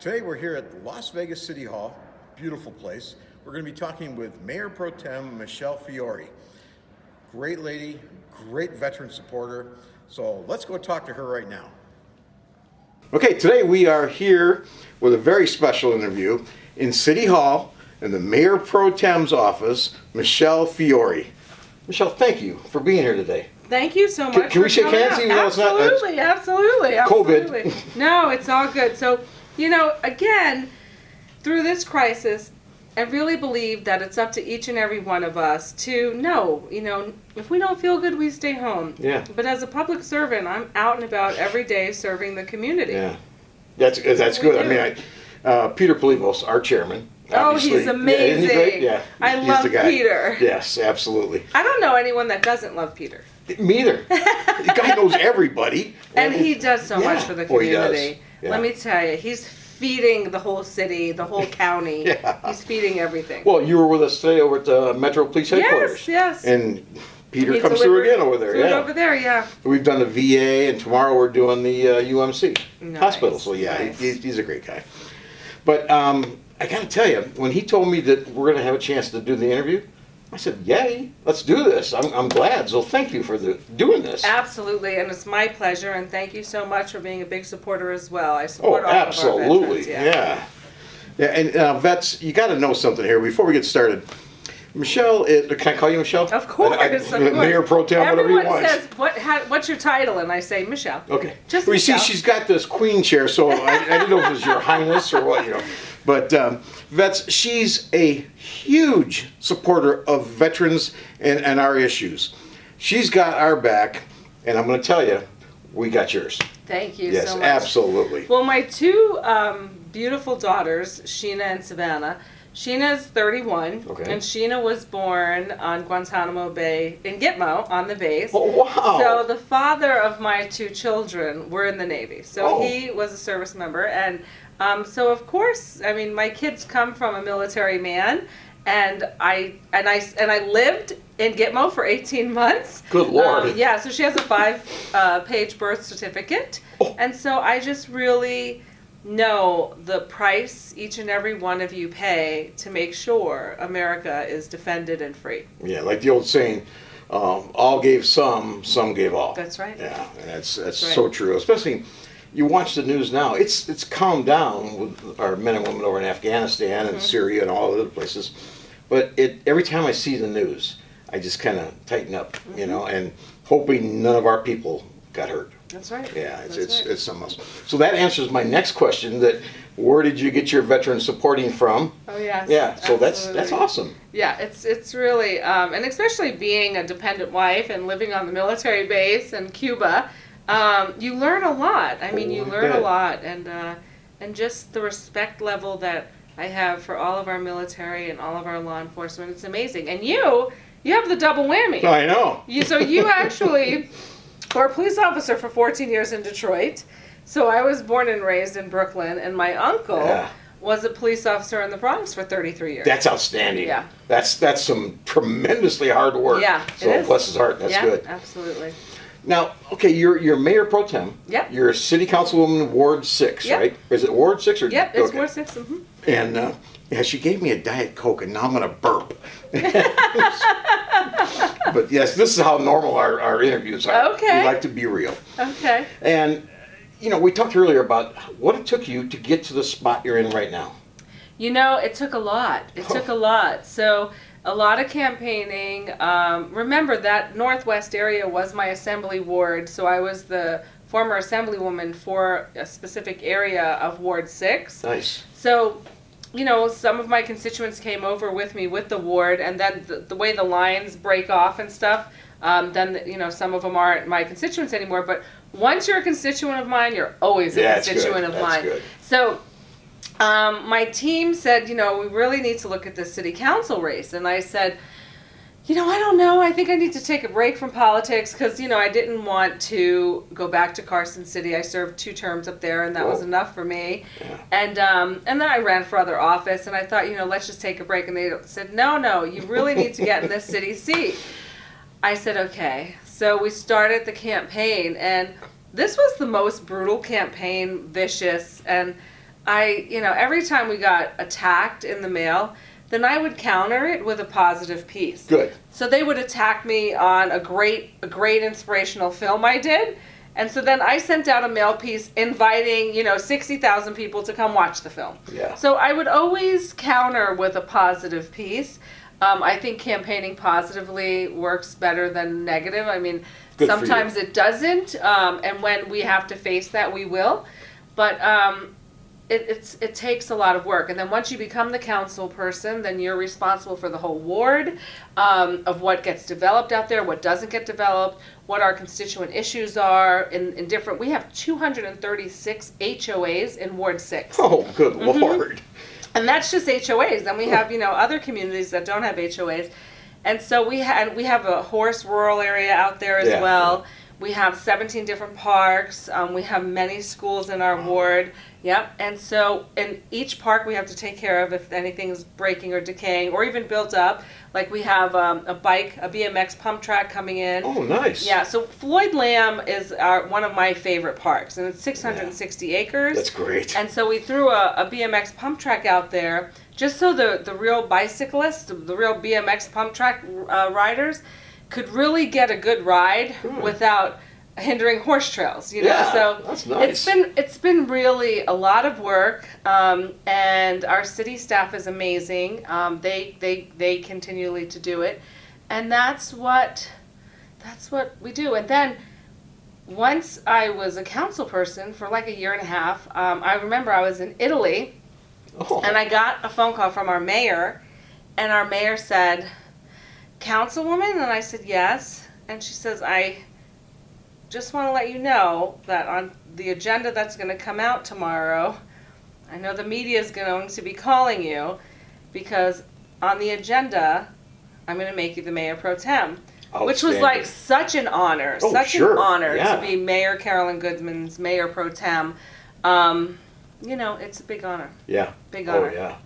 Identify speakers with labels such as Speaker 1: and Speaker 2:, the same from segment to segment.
Speaker 1: Today we're here at the Las Vegas City Hall, beautiful place. We're going to be talking with Mayor Pro Tem Michele Fiore. Great lady, great veteran supporter. So let's go talk to her right now. Okay, today we are here with a very special interview in City Hall in the Mayor Pro Tem's office, Michele Fiore. Michele, thank you for being here today.
Speaker 2: Thank you so much.
Speaker 1: Can we shake hands even though it's not
Speaker 2: Absolutely.
Speaker 1: COVID?
Speaker 2: No, it's all good. So, again, through this crisis, I really believe that it's up to each and every one of us to know, if we don't feel good, we stay home.
Speaker 1: Yeah.
Speaker 2: But as a public servant, I'm out and about every day serving the community.
Speaker 1: Yeah. That's good. I mean, Peter Polivos, our chairman.
Speaker 2: Oh, he's amazing.
Speaker 1: Yeah, isn't he great? Yeah.
Speaker 2: I love Peter.
Speaker 1: Yes, absolutely.
Speaker 2: I don't know anyone that doesn't love Peter.
Speaker 1: Me either. The guy knows everybody.
Speaker 2: And he does so much for the community.
Speaker 1: Oh, he does. Yeah.
Speaker 2: Let me tell you, he's feeding the whole city, the whole county.
Speaker 1: Yeah.
Speaker 2: He's feeding everything.
Speaker 1: Well, you were with us today over at the Metro Police Headquarters.
Speaker 2: Yes.
Speaker 1: And Peter comes through again over there.
Speaker 2: Food over there, yeah.
Speaker 1: We've done the VA, and tomorrow we're doing the UMC hospital. So yeah,
Speaker 2: nice.
Speaker 1: he's a great guy. But I got to tell you, when he told me that we're going to have a chance to do the interview, I said, yay, let's do this. I'm glad. So thank you for doing this.
Speaker 2: Absolutely, and it's my pleasure, and thank you so much for being a big supporter as well. I support all
Speaker 1: absolutely.
Speaker 2: of our veterans.
Speaker 1: Yeah. And vets, you got to know something here before we get started. Michele, can I call you Michele?
Speaker 2: Of course.
Speaker 1: Mayor Pro Tem, whatever you want.
Speaker 2: Everyone says, what's your title? And I say, Michele.
Speaker 1: Okay.
Speaker 2: Just
Speaker 1: well, you
Speaker 2: Michele.
Speaker 1: see, she's got this queen chair, so I didn't know if it was your highness or what, But vets, she's a huge supporter of veterans and our issues. She's got our back, and I'm going to tell you, we got yours.
Speaker 2: Thank you
Speaker 1: yes,
Speaker 2: so much.
Speaker 1: Yes, absolutely.
Speaker 2: Well, my two beautiful daughters, Sheena and Savannah. Sheena is 31, and Sheena was born on Guantanamo Bay in Gitmo on the base.
Speaker 1: Oh, wow.
Speaker 2: So the father of my two children were in the Navy. So he was a service member, and so of course, I mean, my kids come from a military man, and I lived in Gitmo for 18 months.
Speaker 1: Good Lord.
Speaker 2: Yeah, so she has a 5-page birth certificate, and so I just really know the price each and every one of you pay to make sure America is defended and free.
Speaker 1: Yeah, like the old saying, all gave some gave all.
Speaker 2: That's right.
Speaker 1: Yeah, and that's so true. Especially, you watch the news now. It's calmed down with our men and women over in Afghanistan and Syria and all other places. But every time I see the news, I just kind of tighten up, and hoping none of our people got hurt.
Speaker 2: That's right.
Speaker 1: Yeah, it's something else. So that answers my next question. That where did you get your veteran supporting from?
Speaker 2: Oh yes.
Speaker 1: Yeah. So
Speaker 2: absolutely.
Speaker 1: that's awesome.
Speaker 2: Yeah, it's really and especially being a dependent wife and living on the military base in Cuba, you learn a lot. I mean, you learn a lot, and just the respect level that I have for all of our military and all of our law enforcement. It's amazing. And you have the double whammy.
Speaker 1: I know.
Speaker 2: So you actually were a police officer for 14 years in Detroit. So I was born and raised in Brooklyn, and my uncle was a police officer in the Bronx for 33 years.
Speaker 1: That's outstanding.
Speaker 2: Yeah.
Speaker 1: That's some tremendously hard work.
Speaker 2: Yeah,
Speaker 1: so
Speaker 2: it is.
Speaker 1: Bless his heart. That's good.
Speaker 2: Absolutely.
Speaker 1: Now, okay, you're Mayor Pro Tem.
Speaker 2: Yep.
Speaker 1: You're a City Councilwoman Ward 6, right? Is it Ward 6 or?
Speaker 2: Yep, it's Ward 6.
Speaker 1: And she gave me a Diet Coke, and now I'm gonna burp. But yes, this is how normal our interviews are.
Speaker 2: Okay.
Speaker 1: We like to be real.
Speaker 2: Okay.
Speaker 1: And we talked earlier about what it took you to get to the spot you're in right now.
Speaker 2: It took a lot. It took a lot. So a lot of campaigning. Remember that Northwest area was my assembly ward, so I was the former assemblywoman for a specific area of Ward 6.
Speaker 1: Nice.
Speaker 2: So, some of my constituents came over with me with the ward, and then the way the lines break off and stuff, then, some of them aren't my constituents anymore. But once you're a constituent of mine, you're always a constituent of mine.
Speaker 1: Good.
Speaker 2: So my team said, we really need to look at the city council race. And I said, I don't know. I think I need to take a break from politics because, I didn't want to go back to Carson City. I served 2 terms up there, and that was enough for me.
Speaker 1: Yeah.
Speaker 2: And then I ran for other office, and I thought, let's just take a break. And they said, no, you really need to get in this city seat. I said, okay. So we started the campaign, and this was the most brutal campaign, vicious, and every time we got attacked in the mail, then I would counter it with a positive piece.
Speaker 1: Good.
Speaker 2: So they would attack me on a great inspirational film I did. And so then I sent out a mail piece inviting, 60,000 people to come watch the film.
Speaker 1: Yeah.
Speaker 2: So I would always counter with a positive piece. I think campaigning positively works better than negative. I mean,
Speaker 1: Good for
Speaker 2: sometimes
Speaker 1: you.
Speaker 2: it doesn't. And when we have to face that, we will. But it takes a lot of work. And then once you become the council person, then you're responsible for the whole ward, of what gets developed out there, what doesn't get developed, what our constituent issues are in different. We have 236 HOAs in Ward 6.
Speaker 1: Oh, good Lord.
Speaker 2: And that's just HOAs. Then we have, other communities that don't have HOAs. And so we have a horse rural area out there as well. We have 17 different parks. We have many schools in our ward. Yep. And so in each park we have to take care of if anything's breaking or decaying or even built up. Like we have a BMX pump track coming in.
Speaker 1: Oh, nice.
Speaker 2: Yeah. So Floyd Lamb is one of my favorite parks, and it's 660 acres.
Speaker 1: That's great.
Speaker 2: And so we threw a BMX pump track out there just so the real bicyclists, the real BMX pump track riders could really get a good ride without hindering horse trails,
Speaker 1: Yeah,
Speaker 2: so
Speaker 1: that's nice.
Speaker 2: it's been really a lot of work, and our city staff is amazing. They continually to do it, and that's what we do. And then once I was a council person for like a year and a half, I remember I was in Italy, and I got a phone call from our mayor, and our mayor said, "Councilwoman?" And I said, "Yes." And she says, "I just want to let you know that on the agenda that's going to come out tomorrow, I know the media is going to be calling you because on the agenda, I'm going to make you the Mayor Pro Tem." Which was like such an honor, an honor to be Mayor Carolyn Goodman's Mayor Pro Tem. It's a big honor.
Speaker 1: Yeah.
Speaker 2: Big honor.
Speaker 1: Oh,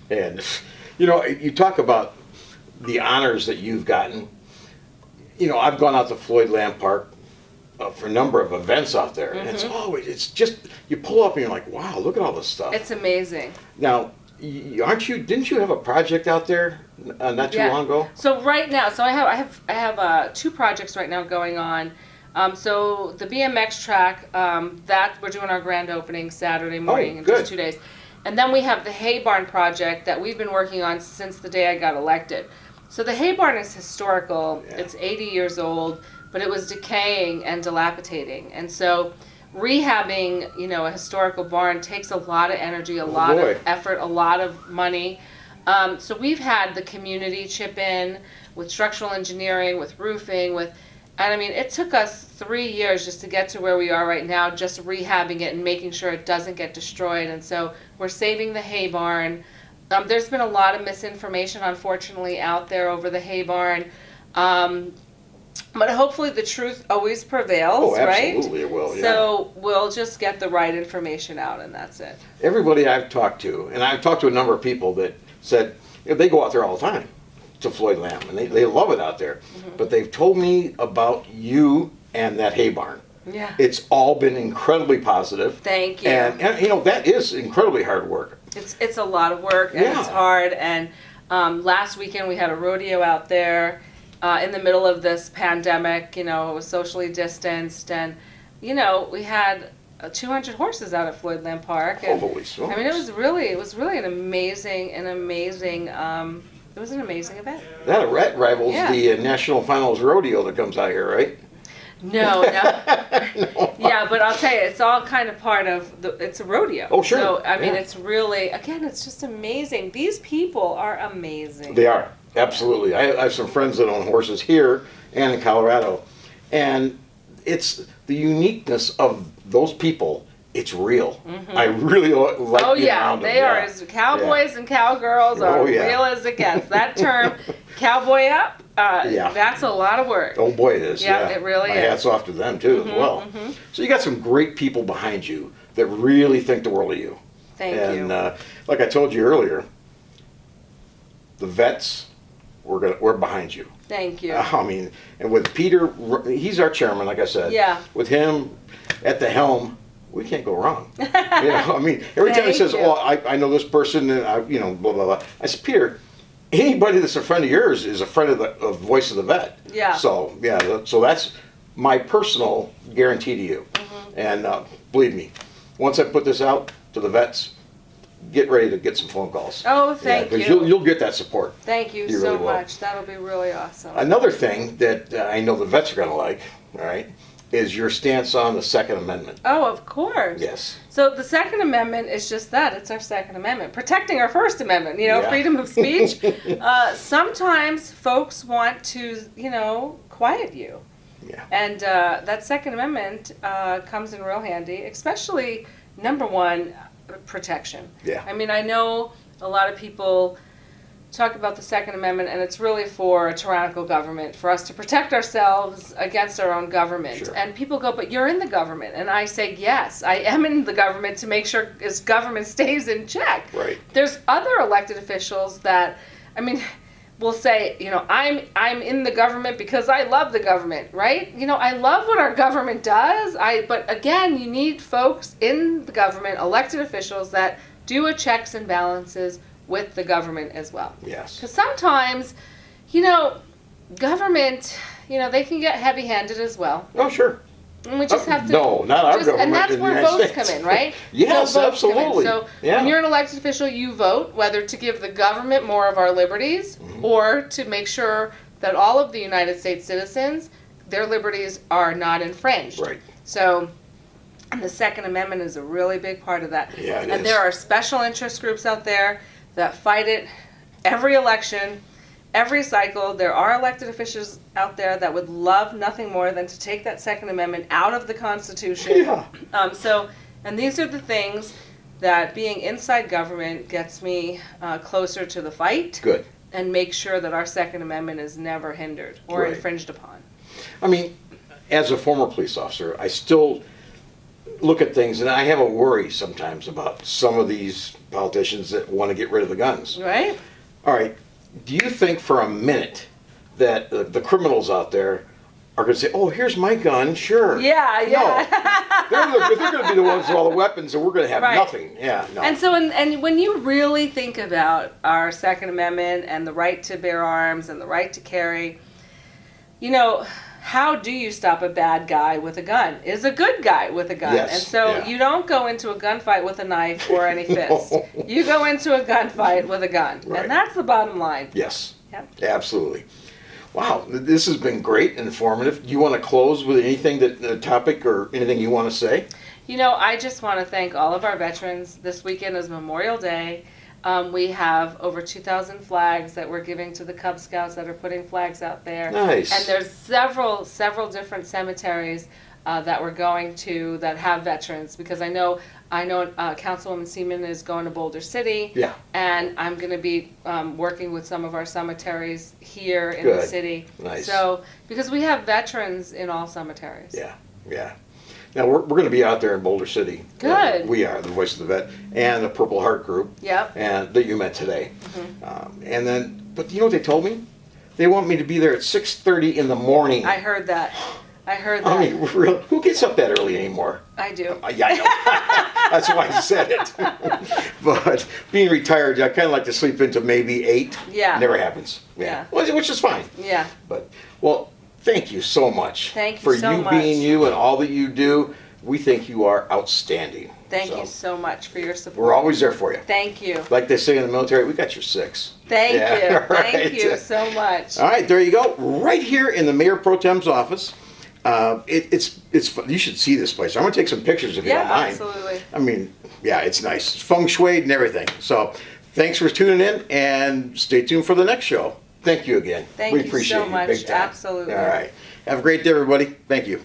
Speaker 1: yeah. And, you talk about the honors that you've gotten. I've gone out to Floyd Lamb Park for a number of events out there, and it's just, you pull up and you're like, wow, look at all this stuff.
Speaker 2: It's amazing.
Speaker 1: Now, didn't you have a project out there not too long ago?
Speaker 2: So right now, I have 2 projects right now going on. So the BMX track, that we're doing our grand opening Saturday morning in just 2 days. And then we have the hay barn project that we've been working on since the day I got elected. So the hay barn is historical. Yeah. It's 80 years old, but it was decaying and dilapidating. And so rehabbing, a historical barn takes a lot of energy, a lot of effort, a lot of money. So we've had the community chip in with structural engineering, with roofing, and I mean, it took us 3 years just to get to where we are right now, just rehabbing it and making sure it doesn't get destroyed. And so we're saving the hay barn. There's been a lot of misinformation, unfortunately, out there over the hay barn. But hopefully the truth always prevails, right?
Speaker 1: Absolutely it will, yeah.
Speaker 2: So we'll just get the right information out, and that's it.
Speaker 1: Everybody I've talked to, and I've talked to a number of people that said they go out there all the time to Floyd Lamb, and they love it out there. But they've told me about you and that hay barn.
Speaker 2: Yeah.
Speaker 1: It's all been incredibly positive.
Speaker 2: Thank you.
Speaker 1: And that is incredibly hard work.
Speaker 2: It's a lot of work, and it's hard. And last weekend we had a rodeo out there in the middle of this pandemic. It was socially distanced, and we had 200 horses out at Floyd Lamb Park. And,
Speaker 1: holy smokes!
Speaker 2: I mean, it was really an amazing. It was an amazing event.
Speaker 1: That rivals the National Finals Rodeo that comes out here, right?
Speaker 2: No. No. Yeah, but I'll tell you, it's all kind of part of it's a rodeo.
Speaker 1: Oh, sure.
Speaker 2: So, I mean, it's really, again, it's just amazing. These people are amazing.
Speaker 1: They are, absolutely. I have some friends that own horses here and in Colorado, and it's the uniqueness of those people. It's real. I really like being around them.
Speaker 2: They are as cowboys and cowgirls are real as it gets. That term, cowboy up, that's a lot of work.
Speaker 1: Oh boy, it is.
Speaker 2: Yeah, it really
Speaker 1: My
Speaker 2: is.
Speaker 1: hat's off to them too, as well. So you got some great people behind you that really think the world of you.
Speaker 2: Thank you.
Speaker 1: And like I told you earlier, the vets, we're behind you.
Speaker 2: Thank you.
Speaker 1: I mean, and with Peter, he's our chairman, like I said.
Speaker 2: Yeah.
Speaker 1: With him at the helm, we can't go wrong. I mean, every time he says,
Speaker 2: you.
Speaker 1: "Oh, I know this person," and blah blah blah. I said, Peter, anybody that's a friend of yours is a friend of Voice of the Vet.
Speaker 2: Yeah.
Speaker 1: So so that's my personal guarantee to you. And believe me, once I put this out to the vets, get ready to get some phone calls.
Speaker 2: Oh, thank you.
Speaker 1: Because you'll get that support.
Speaker 2: Thank you
Speaker 1: You
Speaker 2: so
Speaker 1: really will.
Speaker 2: much. That'll be really awesome.
Speaker 1: Another thing that I know the vets are going to like, all right, is your stance on the Second Amendment.
Speaker 2: Oh, of course.
Speaker 1: Yes.
Speaker 2: So the Second Amendment is just that. It's our Second Amendment. Protecting our First Amendment,
Speaker 1: Yeah.
Speaker 2: freedom of speech. Sometimes folks want to, quiet you.
Speaker 1: Yeah.
Speaker 2: And that Second Amendment comes in real handy, especially, number one, protection.
Speaker 1: Yeah.
Speaker 2: I mean, I know a lot of people talk about the Second Amendment, and it's really for a tyrannical government, for us to protect ourselves against our own government.
Speaker 1: Sure.
Speaker 2: And people go, but you're in the government. And I say, yes, I am in the government to make sure this government stays in check.
Speaker 1: Right.
Speaker 2: There's other elected officials that, will say, I'm in the government because I love the government, right? I love what our government does. But again, you need folks in the government, elected officials that do a checks and balances with the government as well.
Speaker 1: Yes.
Speaker 2: Because sometimes, government, they can get heavy-handed as well.
Speaker 1: Oh, sure.
Speaker 2: And we just have to.
Speaker 1: No, not our government.
Speaker 2: And that's
Speaker 1: in the
Speaker 2: where
Speaker 1: United
Speaker 2: votes
Speaker 1: States.
Speaker 2: come in, right?
Speaker 1: Yes,
Speaker 2: So votes come in.
Speaker 1: absolutely.
Speaker 2: So
Speaker 1: Yeah.
Speaker 2: when you're an elected official, you vote whether to give the government more of our liberties or to make sure that all of the United States citizens, their liberties are not infringed.
Speaker 1: Right.
Speaker 2: So and the Second Amendment is a really big part of that.
Speaker 1: Yeah, it
Speaker 2: and
Speaker 1: is.
Speaker 2: there are special interest groups out there that fight it every election. Every cycle, there are elected officials out there that would love nothing more than to take that Second Amendment out of the Constitution.
Speaker 1: Yeah.
Speaker 2: And these are the things that being inside government gets me closer to the fight.
Speaker 1: Good.
Speaker 2: And make sure that our Second Amendment is never hindered or
Speaker 1: Right.
Speaker 2: infringed upon.
Speaker 1: I mean, as a former police officer, I still look at things and I have a worry sometimes about some of these politicians that want to get rid of the guns.
Speaker 2: Right?
Speaker 1: All right. Do you think for a minute that the criminals out there are going to say, "Oh, here's my gun, sure"?
Speaker 2: Yeah.
Speaker 1: No. They're going to be the ones with all the weapons, and we're going to have
Speaker 2: Right.
Speaker 1: nothing. Yeah, no.
Speaker 2: And so, and when you really think about our Second Amendment and the right to bear arms and the right to carry, how do you stop a bad guy with a gun? Is a good guy with a gun.
Speaker 1: Yes,
Speaker 2: And so
Speaker 1: yeah.
Speaker 2: you don't go into a gunfight with a knife or any fist.
Speaker 1: No.
Speaker 2: You go into a gunfight with a gun.
Speaker 1: Right.
Speaker 2: And that's the bottom line.
Speaker 1: Yes.
Speaker 2: Yep.
Speaker 1: Absolutely. Wow, this has been great and informative. Do you want to close with anything topic or anything you want to say?
Speaker 2: I just want to thank all of our veterans. This weekend is Memorial Day. We have over 2,000 flags that we're giving to the Cub Scouts that are putting flags out there.
Speaker 1: Nice.
Speaker 2: And there's several different cemeteries that we're going to that have veterans, because I know Councilwoman Seaman is going to Boulder City.
Speaker 1: Yeah.
Speaker 2: And I'm going to be working with some of our cemeteries here in the
Speaker 1: Good.
Speaker 2: city.
Speaker 1: Nice.
Speaker 2: So, because we have veterans in all cemeteries.
Speaker 1: Yeah, yeah. Now, we're going to be out there in Boulder City.
Speaker 2: Good.
Speaker 1: We are, the Voice of the Vet, and the Purple Heart Group.
Speaker 2: Yep.
Speaker 1: And that you met today. And then, but you know what they told me? They want me to be there at 6:30 in the morning.
Speaker 2: I heard that.
Speaker 1: I mean, really, who gets up that early anymore?
Speaker 2: I do.
Speaker 1: Yeah, I know. That's why I said it. But being retired, I kind of like to sleep into maybe 8.
Speaker 2: Yeah.
Speaker 1: Never happens.
Speaker 2: Yeah.
Speaker 1: Which is fine.
Speaker 2: Yeah.
Speaker 1: But, well, thank you so much.
Speaker 2: Thank you
Speaker 1: for
Speaker 2: so
Speaker 1: you
Speaker 2: much.
Speaker 1: being you and all that you do. We think you are outstanding.
Speaker 2: Thank you so much for your support.
Speaker 1: We're always there for you.
Speaker 2: Thank you.
Speaker 1: Like they say in the military, we got your 6.
Speaker 2: Thank
Speaker 1: Yeah,
Speaker 2: you.
Speaker 1: all right.
Speaker 2: Thank you so much.
Speaker 1: All right, there you go. Right here in the Mayor Pro Tem's office. It's fun. You should see this place. I'm going to take some pictures if you don't mind.
Speaker 2: Absolutely.
Speaker 1: I mean, yeah, it's nice. It's feng shui and everything. So thanks for tuning in, and stay tuned for the next show. Thank you again.
Speaker 2: Thank
Speaker 1: we
Speaker 2: you
Speaker 1: appreciate
Speaker 2: so
Speaker 1: you
Speaker 2: much.
Speaker 1: big time.
Speaker 2: Absolutely.
Speaker 1: All right. Have a great day, everybody. Thank you.